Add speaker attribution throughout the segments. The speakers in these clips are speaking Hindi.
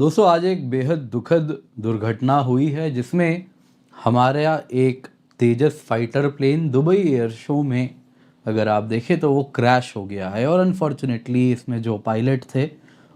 Speaker 1: दोस्तों आज एक बेहद दुखद दुर्घटना हुई है जिसमें हमारा एक Tejas fighter plane Dubai air show में अगर आप देखें तो वो क्रैश हो गया है और अनफॉर्चुनेटली इसमें जो पायलट थे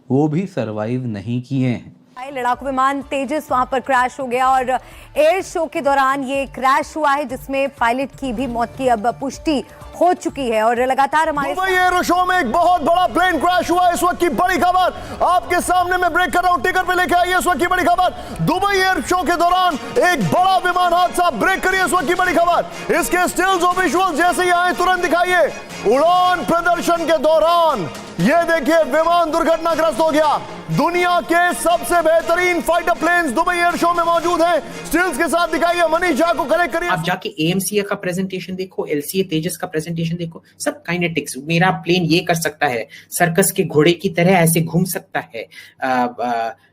Speaker 1: वो भी सरवाइव नहीं किए हैं।
Speaker 2: लड़ाकू विमान तेजस वहां पर क्रैश हो गया और एयर शो के दौरान ये क्रैश हुआ है जिसमें पायलट की भी मौत की अब पुष्टि हो चुकी है। और लगातार हमारे
Speaker 3: दुबई एयर शो में एक बहुत बड़ा प्लेन क्रैश हुआ है। इस वक्त की बड़ी खबर आपके सामने मैं ब्रेक कर रहा हूं, टिकर पे लेके आई है इस वक्त की बड़ी खबर। दुबई एयर शो के दौरान एक बड़ा विमान हादसा, ब्रेक करिए इस वक्त की बड़ी खबर। इसके स्टिल्स और विजुअल्स जैसे ही आए तुरंत दिखाइए। उड़ान प्रदर्शन के दौरान ये देखिए विमान दुर्घटनाग्रस्त हो गया। दुनिया के सबसे बेहतरीन fighter planes Dubai air show में मौजूद हैं। स्टिल्स के साथ दिखाइए, मनीष झा को कनेक्ट करिए।
Speaker 4: आप जाके एएमसीए का प्रेजेंटेशन देखो, एलसीए तेजस का प्रेजेंटेशन देखो, सब काइनेटिक्स। मेरा प्लेन ये कर सकता है, सर्कस के घोड़े की तरह ऐसे घूम सकता है,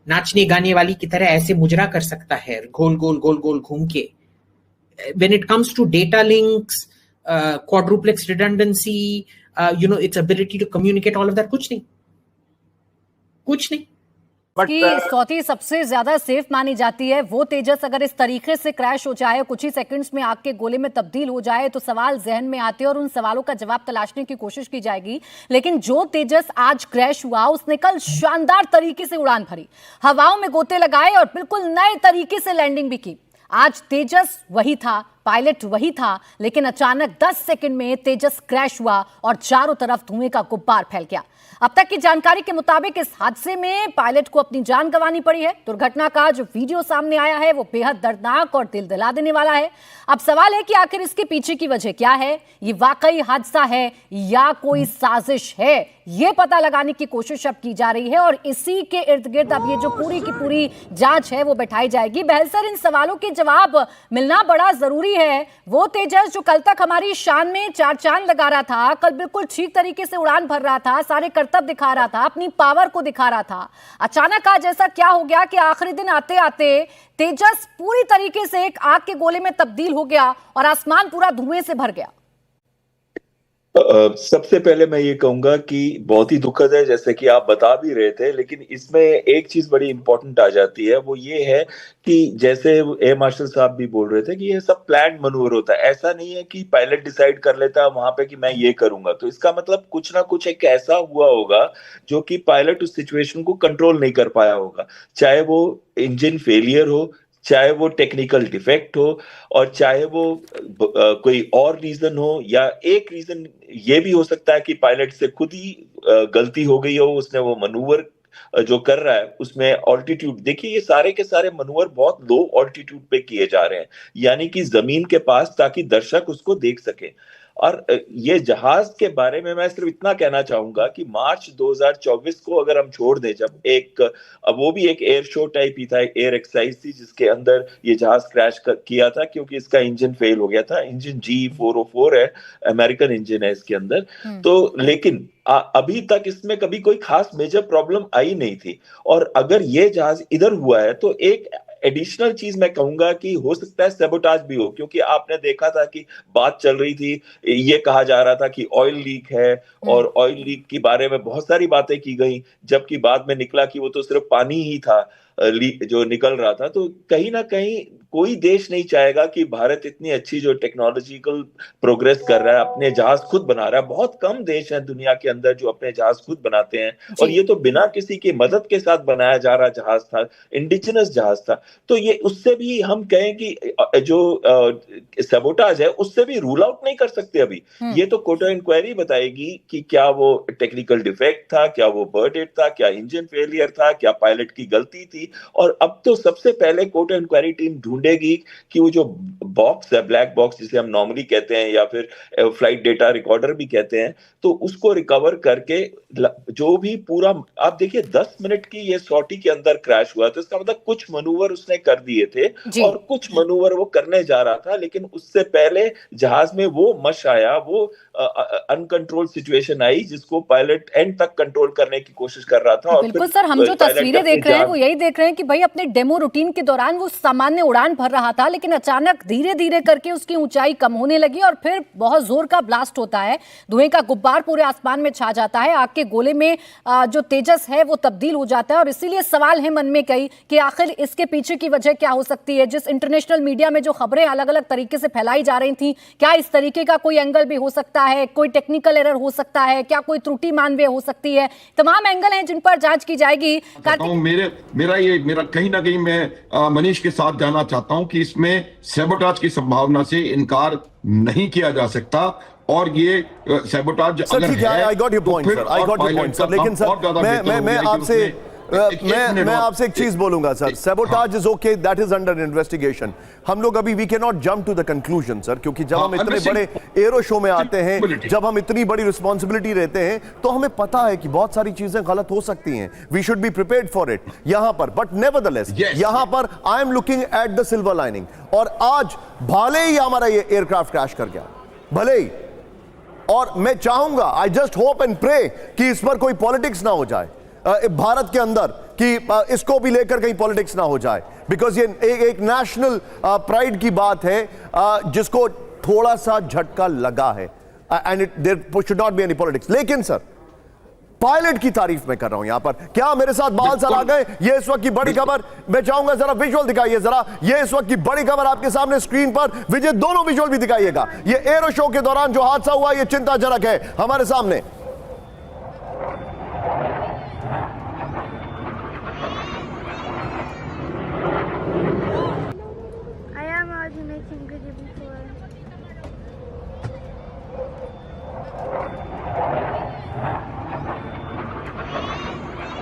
Speaker 4: नाचने गाने वाली की तरह ऐसे मुजरा कर सकता है, गोल गोल गोल गोल घूम के। When it comes to data links, quadruplex redundancy, its ability to communicate, all of that, कुछ नहीं।
Speaker 2: की चौथी सबसे ज्यादा सेफ मानी जाती है वो तेजस अगर इस तरीके से क्रैश हो जाए, कुछ ही सेकंड्स में आग के गोले में तब्दील हो जाए तो सवाल जहन में आते हैं और उन सवालों का जवाब तलाशने की कोशिश की जाएगी। लेकिन जो तेजस आज क्रैश हुआ उसने कल शानदार तरीके से उड़ान भरी, हवाओं में गोते लगाए और बिल्कुल नए तरीके से लैंडिंग भी की। आज तेजस वही था, पायलट वही था, लेकिन अचानक 10 सेकंड में तेजस क्रैश हुआ और चारों तरफ धुएं का गुब्बार फैल गया। अब तक की जानकारी के मुताबिक इस हादसे में पायलट को अपनी जान गंवानी पड़ी है। दुर्घटना का जो वीडियो सामने आया है वो बेहद दर्दनाक और दिल दिला देने वाला है। अब सवाल है कि आखिर इसके पीछे की वजह क्या है? ये वाकई हादसा है या कोई साजिश है? ये पता लगाने की कोशिश अब की जा रही है और इसी के इर्द गिर्द अब ये जो पूरी की पूरी जांच है वो बैठाई जाएगी। बहलसर इन सवालों के जवाब मिलना बड़ा जरूरी है। वो तेजस जो कल तक हमारी शान में चार चांद लगा रहा था, कल बिल्कुल ठीक तरीके से उड़ान भर रहा था, सारे करतब दिखा रहा था, अपनी पावर को दिखा रहा था, अचानक आज ऐसा क्या हो गया कि आखिरी दिन आते आते तेजस पूरी तरीके से एक आग के गोले में तब्दील हो गया और आसमान पूरा धुएं से भर गया?
Speaker 5: सबसे पहले मैं ये कहूंगा कि बहुत ही दुखद है, जैसे कि आप बता भी रहे थे, लेकिन इसमें एक चीज बड़ी इंपॉर्टेंट आ जाती है। वो ये है कि जैसे एयर मार्शल साहब भी बोल रहे थे कि ये सब प्लान्ड मनूवर होता है। ऐसा नहीं है कि पायलट डिसाइड कर लेता है वहां पे कि मैं ये करूंगा, तो इसका मतलब कुछ ना कुछ एक ऐसा हुआ होगा जो कि पायलट उस सिचुएशन को कंट्रोल नहीं कर पाया होगा। चाहे वो इंजन फेलियर हो, चाहे वो टेक्निकल डिफेक्ट हो, और चाहे वो कोई और रीजन हो, या एक रीजन ये भी हो सकता है कि पायलट से खुद ही गलती हो गई हो। उसने वो मनूवर जो कर रहा है उसमें ऑल्टीट्यूड देखिए, ये सारे के सारे मनूवर बहुत लो ऑल्टीट्यूड पे किए जा रहे हैं, यानी कि जमीन के पास, ताकि दर्शक उसको देख सके। और ये जहाज के बारे में मैं सिर्फ इतना कहना चाहूंगा कि मार्च 2024 को अगर हम छोड़ दें, जब वो भी एक एयर शो टाइप ही था, एयर एक्सरसाइज थी जिसके अंदर ये जहाज क्रैश किया था क्योंकि इसका इंजन फेल हो गया था। इंजन G404 है, अमेरिकन इंजन है इसके अंदर। तो लेकिन अभी तक इसमें कभी कोई खास मेजर प्रॉब्लम आई नहीं थी। और अगर ये जहाज इधर हुआ है तो एक एडिशनल चीज मैं कहूंगा कि हो सकता है सैबोटाज भी हो, क्योंकि आपने देखा था कि बात चल रही थी, ये कहा जा रहा था कि ऑयल लीक है, और ऑयल लीक के बारे में बहुत सारी बातें की गई, जबकि बाद में निकला कि वो तो सिर्फ पानी ही था जो निकल रहा था। तो कहीं ना कहीं कोई देश नहीं चाहेगा कि भारत इतनी अच्छी जो टेक्नोलॉजिकल प्रोग्रेस कर रहा है, अपने जहाज खुद बना रहा है। बहुत कम देश हैं दुनिया के अंदर जो अपने जहाज खुद बनाते हैं, और ये तो बिना किसी की मदद के साथ बनाया जा रहा जहाज था, इंडिजिनस जहाज था। तो ये उससे भी हम कहें कि जो सबोटाज है उससे भी रूल आउट नहीं कर सकते अभी। ये तो कोर्ट ऑफ इंक्वायरी बताएगी कि क्या वो टेक्निकल डिफेक्ट था, क्या वो बर्डेड था, क्या इंजन फेलियर था, क्या पायलट की गलती थी। और अब तो सबसे पहले कोर्ट ऑफ इंक्वायरी टीम ढूंढेगी कि वो जो बॉक्स है, ब्लैक बॉक्स जिसे हम नॉर्मली कहते हैं या फिर फ्लाइट डेटा रिकॉर्डर भी कहते हैं, तो उसको रिकवर करके जो भी पूरा, आप देखिए 10 मिनट की ये सॉर्टी के अंदर क्रैश हुआ, तो इसका मतलब कुछ मनूवर उसने कर दिए थे और कुछ मनूवर वो करने जा रहा था, लेकिन उससे पहले जहाज में वो मश आया, वो अनकंट्रोल सिचुएशन आई जिसको पायलट एंड तक कंट्रोल करने की कोशिश कर रहा था।
Speaker 2: बिल्कुल सर, हम जो तस्वीरें देख रहे हैं वो यही देख रहे हैं कि भाई अपने डेमो रूटीन के दौरान वो सामान्य उड़ान उड़ान भर रहा था, लेकिन अचानक धीरे धीरे करके उसकी ऊंचाई कम होने लगी और फिर बहुत जोर का ब्लास्ट होता है। धुएं का गुब्बार पूरे आसमान में छा जाता है। आग के गोले में जो तेजस है वो तब्दील हो जाता है। और इसीलिए सवाल है मन में कई कि आखिर इसके पीछे की वजह क्या हो सकती है। जिस इंटरनेशनल मीडिया में जो खबरें अलग अलग तरीके से फैलाई जा रही थी, क्या इस तरीके का कोई एंगल भी हो सकता है, कोई टेक्निकल एरर हो सकता है, क्या कोई त्रुटि मानवीय हो सकती है? तमाम एंगल हैं जिन पर जांच की जाएगी।
Speaker 6: मेरा कहीं ना कहीं मैं मनीष के साथ जाना चाहता हूं कि इसमें सैबोटाज की संभावना से इनकार नहीं किया जा सकता। और ये सैबोटाज अगर है,
Speaker 3: I got your point sir, I got your point sir, लेकिन सर मैं आपसे एक चीज बोलूंगा sir. Sabotage is okay, that is under investigation. हम लोग अभी we can not jump to the conclusion sir, क्योंकि जब हम इतने बड़े एरो शो में आते हैं, जब हम इतनी बड़ी रिस्पॉन्सिबिलिटी रहते हैं, तो हमें पता है कि बहुत सारी चीजें गलत हो सकती हैं। We should be prepared for it यहां पर। बट नेवरदलेस यहां पर I am looking at the silver lining. और आज भले ही हमारा ये एयरक्राफ्ट क्रैश कर गया, भले ही, और मैं चाहूंगा, I just hope and pray कि इस पर कोई पॉलिटिक्स ना हो जाए भारत के अंदर, कि इसको भी लेकर कहीं पॉलिटिक्स ना हो जाए, बिकॉज ये एक नेशनल प्राइड की बात है जिसको थोड़ा सा झटका लगा है, and it there should not be any politics. लेकिन सर, पायलट की तारीफ मैं कर रहा हूं यहां पर। क्या मेरे साथ बाल सर आ गए? ये इस वक्त की बड़ी खबर, मैं चाहूंगा जरा विजुअल दिखाइए जरा। ये इस वक्त की बड़ी खबर आपके सामने स्क्रीन पर। विजय, दोनों विजुअल भी दिखाइएगा। ये एरो शो के दौरान जो हादसा हुआ, ये चिंताजनक है हमारे सामने।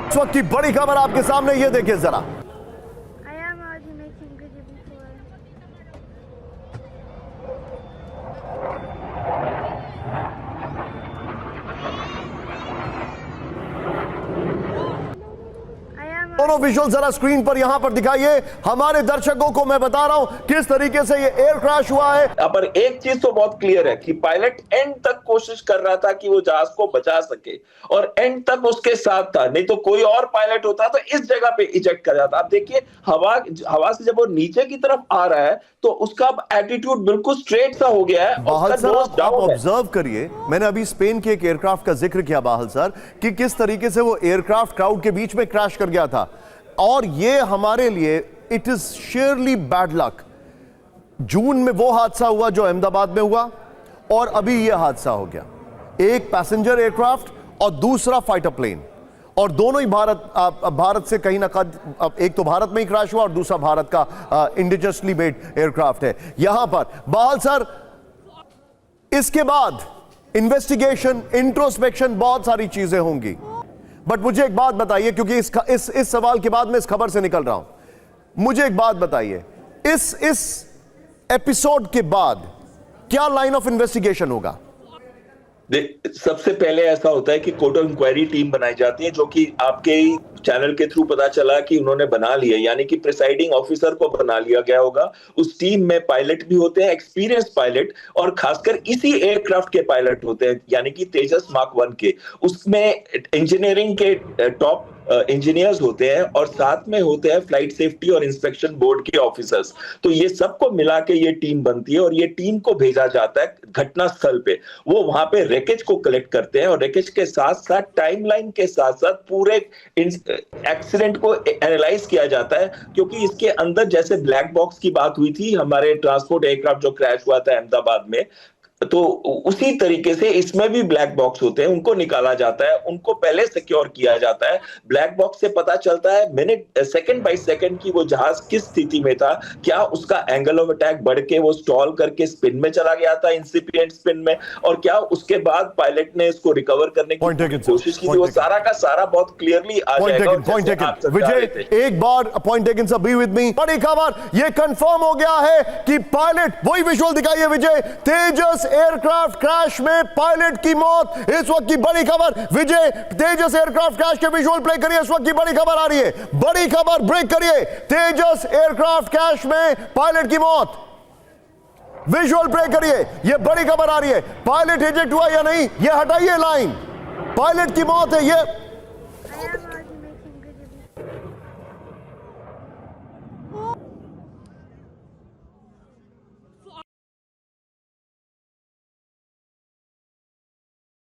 Speaker 3: इस वक्त की बड़ी खबर आपके सामने, ये देखिए जरा। दोनों विजुअल जरा स्क्रीन पर यहां पर दिखाइए हमारे दर्शकों को। मैं बता रहा हूं किस तरीके से ये एयर क्रैश हुआ है।
Speaker 5: पर एक चीज तो बहुत क्लियर है कि पायलट एंड तक कोशिश कर रहा था कि वो जहाज को बचा सके, और एंड तक उसके साथ था। नहीं तो कोई और पायलट होता तो इस जगह पे इजेक्ट कर जाता। आप देखिए, हवा से जब वो नीचे की तरफ आ रहा है तो उसका एटीट्यूड बिल्कुल स्ट्रेट सा हो गया है।
Speaker 3: बाहल सर, आप ऑब्जर्व करिए, मैंने अभी स्पेन के एक एयरक्राफ्ट का जिक्र किया बाहल सर, कि किस तरीके से वो एयरक्राफ्ट क्राउड के बीच में क्रैश कर गया था। और ये हमारे लिए इट इज शेयरली बैड लक। जून में वो हादसा हुआ जो अहमदाबाद में हुआ, और अभी ये हादसा हो गया। एक पैसेंजर एयरक्राफ्ट और दूसरा फाइटर प्लेन, और दोनों ही भारत से कहीं ना कहीं, एक तो भारत में ही क्रैश हुआ और दूसरा भारत का इंडिजिनसली मेड एयरक्राफ्ट है यहां पर। बाहल सर, इसके बाद इन्वेस्टिगेशन, इंट्रोस्पेक्शन, बहुत सारी चीजें होंगी। बट मुझे एक बात बताइए, क्योंकि इस सवाल के बाद मैं इस खबर से निकल रहा हूं। मुझे एक बात बताइए, इस एपिसोड के बाद क्या लाइन ऑफ इन्वेस्टिगेशन होगा?
Speaker 5: सबसे पहले ऐसा होता है कि कोर्ट ऑफ इंक्वायरी टीम बनाई जाती है, जो कि आपके चैनल के थ्रू पता चला कि उन्होंने बना लिया, यानी कि प्रिसाइडिंग ऑफिसर को बना लिया गया होगा। उस टीम में पायलट भी होते हैं, एक्सपीरियंस पायलट, और खासकर इसी एयरक्राफ्ट के पायलट होते हैं, यानी कि तेजस मार्क 1 के। उसमें इंजीनियरिंग के टॉप इंजीनियर्स होते हैं, और साथ में होते हैं फ्लाइट सेफ्टी और इंस्पेक्शन बोर्ड के ऑफिसर्स। तो ये सबको मिला के ये टीम बनती है, और ये टीम को भेजा जाता है घटना स्थल पे। वो वहां पे रेकेज को कलेक्ट करते हैं, और रेकेज के साथ साथ टाइमलाइन के साथ साथ पूरे एक्सीडेंट को एनालाइज किया जाता है, क्योंकि इसके अंदर जैसे ब्लैक बॉक्स की बात हुई थी हमारे ट्रांसपोर्ट एयरक्राफ्ट जो क्रैश हुआ था अहमदाबाद में, तो उसी तरीके से इसमें भी ब्लैक बॉक्स होते हैं, उनको निकाला जाता है, उनको पहले सिक्योर किया जाता है। ब्लैक बॉक्स से पता चलता है मिनट, सेकंड बाय सेकंड की वो जहाज किस स्थिति में था, क्या उसका एंगल ऑफ अटैक बढ़ के वो स्टॉल करके स्पिन में चला गया था, इंसिपिएंट स्पिन में, और क्या उसके बाद पायलट ने इसको रिकवर करने की कोशिश की थी। वो सारा का सारा बहुत क्लियरली आ जाएगा।
Speaker 3: विजय, एक बार point taken sir, be with me. बड़ी खबर, ये कंफर्म हो गया है कि पायलट, वही विजुअल दिखाइए विजय, तेजस एयरक्राफ्ट क्रैश में पायलट की मौत। इस वक्त की बड़ी खबर विजय, तेजस एयरक्राफ्ट क्रैश के विजुअल प्ले करिए। इस वक्त की बड़ी खबर आ रही है, बड़ी खबर, ब्रेक करिए। तेजस एयरक्राफ्ट क्रैश में पायलट की मौत, विजुअल प्ले करिए। यह बड़ी खबर आ रही है। पायलट इजेक्ट हुआ या नहीं, यह हटाइए लाइन, पायलट की मौत है। ये